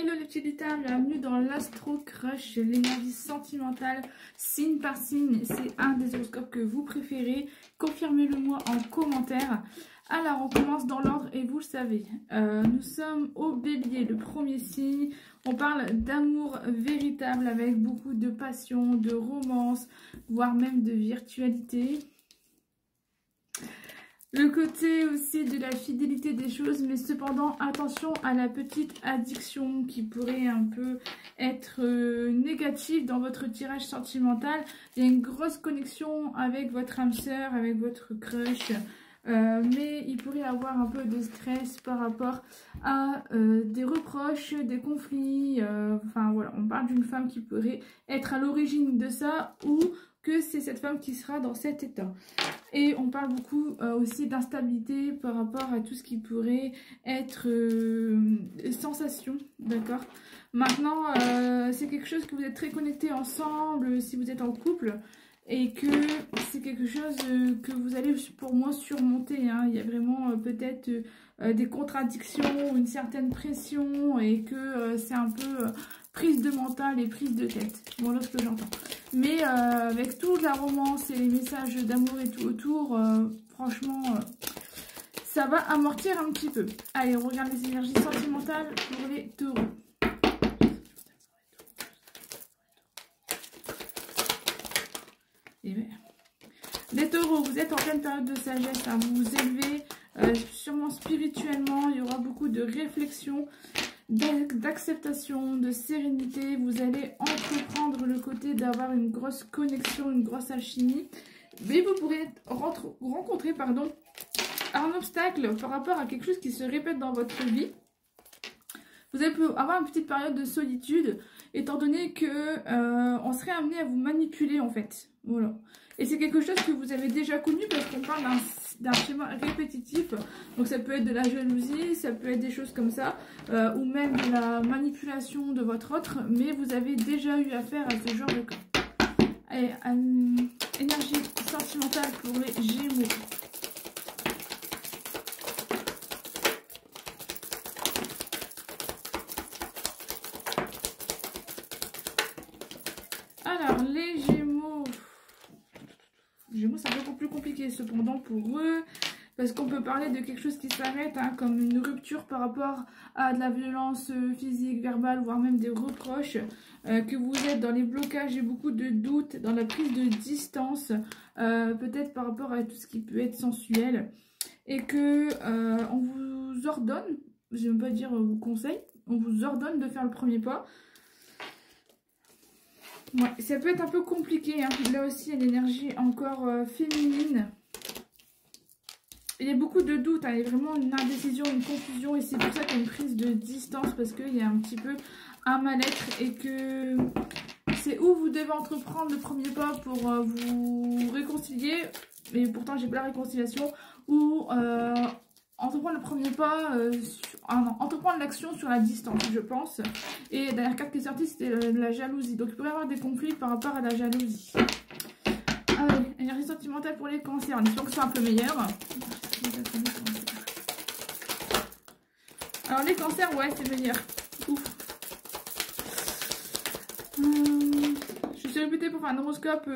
Hello les petits lutins, bienvenue dans l'Astro Crush, l'énergie sentimentale, signe par signe. C'est un des horoscopes que vous préférez. Confirmez-le moi en commentaire. Alors on commence dans l'ordre et vous le savez. Nous sommes au Bélier, le premier signe. On parle d'amour véritable avec beaucoup de passion, de romance, voire même de virtualité. Le côté aussi de la fidélité des choses, mais cependant attention à la petite addiction qui pourrait un peu être négative dans votre tirage sentimental. Il y a une grosse connexion avec votre âme sœur, avec votre crush, mais il pourrait y avoir un peu de stress par rapport à des reproches, des conflits. Enfin voilà, on parle d'une femme qui pourrait être à l'origine de ça ou que c'est cette femme qui sera dans cet état. Et on parle beaucoup aussi d'instabilité par rapport à tout ce qui pourrait être sensation, d'accord. Maintenant, c'est quelque chose que vous êtes très connectés ensemble si vous êtes en couple et que c'est quelque chose que vous allez pour moi surmonter, hein. Il y a vraiment peut-être des contradictions, une certaine pression et que c'est un peu prise de mental et prise de tête. Voilà ce que j'entends. Mais avec toute la romance et les messages d'amour et tout autour, franchement, ça va amortir un petit peu. Allez, on regarde les énergies sentimentales pour les taureaux. Et bien, les taureaux, vous êtes en pleine période de sagesse, hein, vous vous élevez sûrement spirituellement, il y aura beaucoup de réflexion, d'acceptation, de sérénité. Vous allez entreprendre le côté d'avoir une grosse connexion, une grosse alchimie. Mais vous pourrez rencontrer un obstacle par rapport à quelque chose qui se répète dans votre vie. Vous allez avoir une petite période de solitude, étant donné que on serait amené à vous manipuler en fait. Voilà. Et c'est quelque chose que vous avez déjà connu parce qu'on parle d'un schéma répétitif. Donc ça peut être de la jalousie, ça peut être des choses comme ça, ou même de la manipulation de votre autre, mais vous avez déjà eu affaire à ce genre de cas. Allez, énergie sentimentale pour les Gémeaux. Alors, les Gémeaux, c'est un peu plus compliqué cependant pour eux, parce qu'on peut parler de quelque chose qui s'arrête, hein, comme une rupture par rapport à de la violence physique, verbale, voire même des reproches, que vous êtes dans les blocages et beaucoup de doutes, dans la prise de distance, peut-être par rapport à tout ce qui peut être sensuel, et que on vous ordonne, je ne vais pas dire vous conseille, on vous ordonne de faire le premier pas. Ouais, ça peut être un peu compliqué, hein. Là aussi, il y a une énergie encore féminine. Il y a beaucoup de doutes, hein. Il y a vraiment une indécision, une confusion. Et c'est pour ça qu'il y a une prise de distance. Parce qu'il y a un petit peu un mal-être. Et que c'est où vous devez entreprendre le premier pas pour vous réconcilier. Mais pourtant, j'ai pas la réconciliation. Ou entreprendre le premier pas, entreprendre l'action sur la distance, je pense. Et la dernière carte qui est sortie, c'était la jalousie. Donc il pourrait y avoir des conflits par rapport à la jalousie. Allez, énergie sentimentale pour les cancers. On espère que c'est un peu meilleur. Alors les cancers, ouais, c'est meilleur. Ouf. Je suis répétée pour faire un horoscope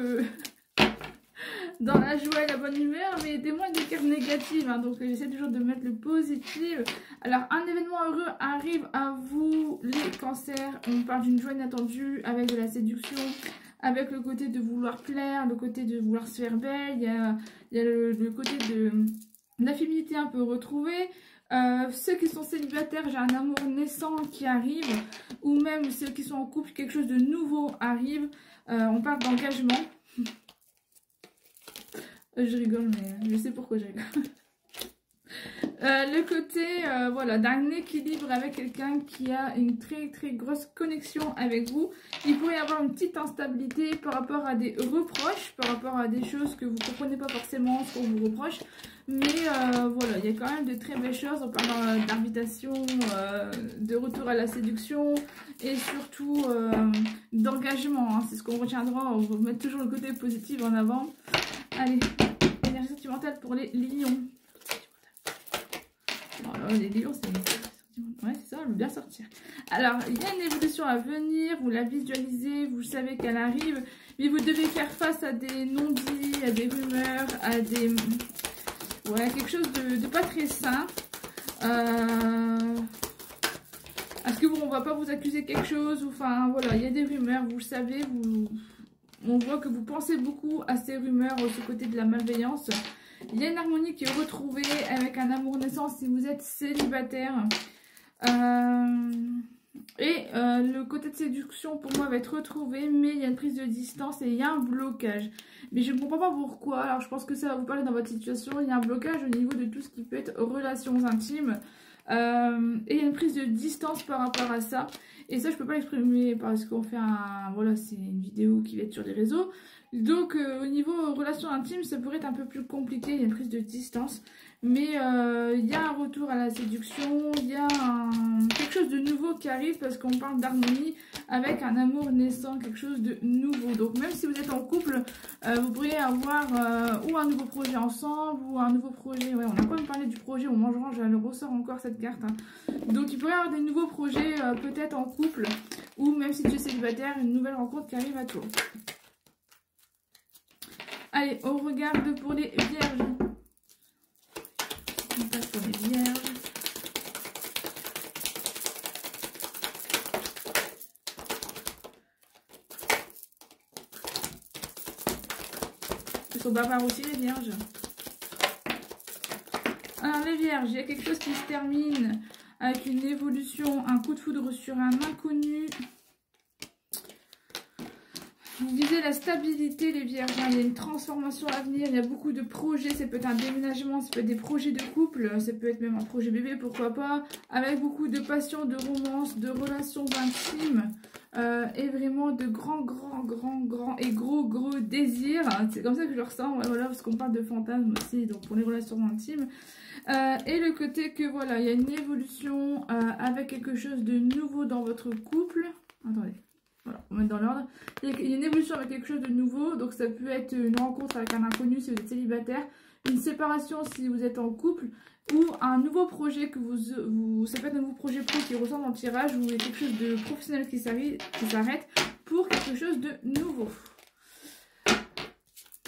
dans la joie et la bonne humeur, mais des moins des cartes négatives, hein, donc j'essaie toujours de mettre le positif. Alors un événement heureux arrive à vous les cancers. On parle d'une joie inattendue avec de la séduction, avec le côté de vouloir plaire, le côté de vouloir se faire belle. Il y a le côté de la féminité un peu retrouvée. Ceux qui sont célibataires, j'ai un amour naissant qui arrive, ou même ceux qui sont en couple, quelque chose de nouveau arrive. On parle d'engagement. Je rigole, mais je sais pourquoi je rigole. Le côté voilà, d'un équilibre avec quelqu'un qui a une très très grosse connexion avec vous. Il pourrait y avoir une petite instabilité par rapport à des reproches, par rapport à des choses que vous ne comprenez pas forcément ce qu'on vous reproche. Mais voilà, il y a quand même de très belles choses. On parle d'invitation, de retour à la séduction et surtout d'engagement, hein. C'est ce qu'on retiendra, on va mettre toujours le côté positif en avant. Allez, énergie sentimentale pour les lions. Voilà, les lions, c'est Ouais, c'est ça, elle veut bien sortir. Alors, il y a une évolution à venir, vous la visualisez, vous savez qu'elle arrive, mais vous devez faire face à des non-dits, à des rumeurs, à des... Ouais, quelque chose de pas très sain. Est-ce que on va pas vous accuser quelque chose? Enfin, voilà, il y a des rumeurs, vous le savez, on voit que vous pensez beaucoup à ces rumeurs, ce côté de la malveillance. Il y a une harmonie qui est retrouvée avec un amour naissant si vous êtes célibataire. Le côté de séduction pour moi va être retrouvé, mais il y a une prise de distance et il y a un blocage. Mais je ne comprends pas pourquoi, alors je pense que ça va vous parler dans votre situation. Il y a un blocage au niveau de tout ce qui peut être relations intimes. Et il y a une prise de distance par rapport à ça. Et ça je peux pas l'exprimer parce qu'on fait un... Voilà, c'est une vidéo qui va être sur les réseaux. Donc au niveau relations intimes ça pourrait être un peu plus compliqué, il y a une prise de distance. Mais il y a un retour à la séduction, il y a quelque chose de nouveau qui arrive parce qu'on parle d'harmonie avec un amour naissant, quelque chose de nouveau. Donc même si vous êtes en couple, vous pourriez avoir ou un nouveau projet ensemble ou un nouveau projet. Ouais, on a quand même parlé du projet au mangeant, je le ressors encore cette carte. Hein. Donc il pourrait y avoir des nouveaux projets peut-être en couple ou même si tu es célibataire, une nouvelle rencontre qui arrive à toi. Allez, on regarde pour les vierges. Pour les vierges. Ils sont bavards aussi les vierges. Alors les vierges, il y a quelque chose qui se termine avec une évolution, un coup de foudre sur un inconnu. Vous visez la stabilité les vierges, hein. Il y a une transformation à venir, il y a beaucoup de projets, ça peut être un déménagement, ça peut être des projets de couple, ça peut être même un projet bébé, pourquoi pas, avec beaucoup de passion, de romance, de relations intimes, et vraiment de grands et gros désirs. C'est comme ça que je le ressens, ouais, voilà, parce qu'on parle de fantasmes aussi, donc pour les relations intimes. Et le côté que voilà, il y a une évolution avec quelque chose de nouveau dans votre couple. Attendez. Voilà, on va mettre dans l'ordre. Il y a une évolution avec quelque chose de nouveau. Donc ça peut être une rencontre avec un inconnu si vous êtes célibataire. Une séparation si vous êtes en couple. Ou un nouveau projet que ça peut être un nouveau projet pro qui ressort dans le tirage. Ou il y a quelque chose de professionnel qui s'arrête pour quelque chose de nouveau.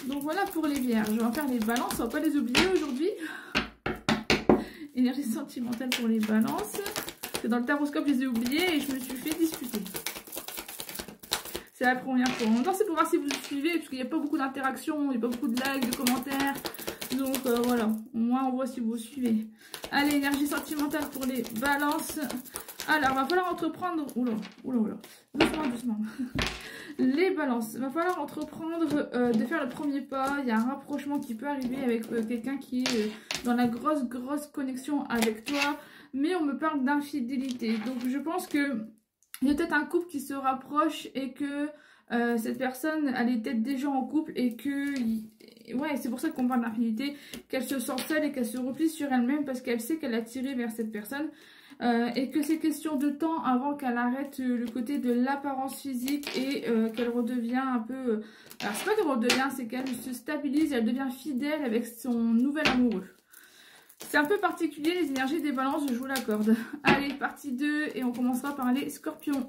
Donc voilà pour les vierges. On va faire les balances. On va pas les oublier aujourd'hui. Énergie sentimentale pour les balances. Parce que dans le taroscope je les ai oubliés et je me suis fait discuter. C'est la première fois. En même temps, c'est pour voir si vous suivez, parce qu'il n'y a pas beaucoup d'interactions, il n'y a pas beaucoup de likes, de commentaires. Donc voilà, au moins on voit si vous suivez. Allez, énergie sentimentale pour les balances. Alors, va falloir entreprendre... Oula. Doucement. Les balances. Va falloir entreprendre de faire le premier pas. Il y a un rapprochement qui peut arriver avec quelqu'un qui est dans la grosse connexion avec toi. Mais on me parle d'infidélité. Donc je pense que... il y a peut-être un couple qui se rapproche et que cette personne, elle est peut-être déjà en couple et que... ouais, c'est pour ça qu'on parle d'infidélité, qu'elle se sent seule et qu'elle se replie sur elle-même parce qu'elle sait qu'elle est attirée vers cette personne. Et que c'est question de temps avant qu'elle arrête le côté de l'apparence physique et qu'elle redevient un peu... alors c'est pas qu'elle redevient, c'est qu'elle se stabilise, elle devient fidèle avec son nouvel amoureux. C'est un peu particulier les énergies des balances, je vous l'accorde. Allez, partie 2 et on commencera par les scorpions.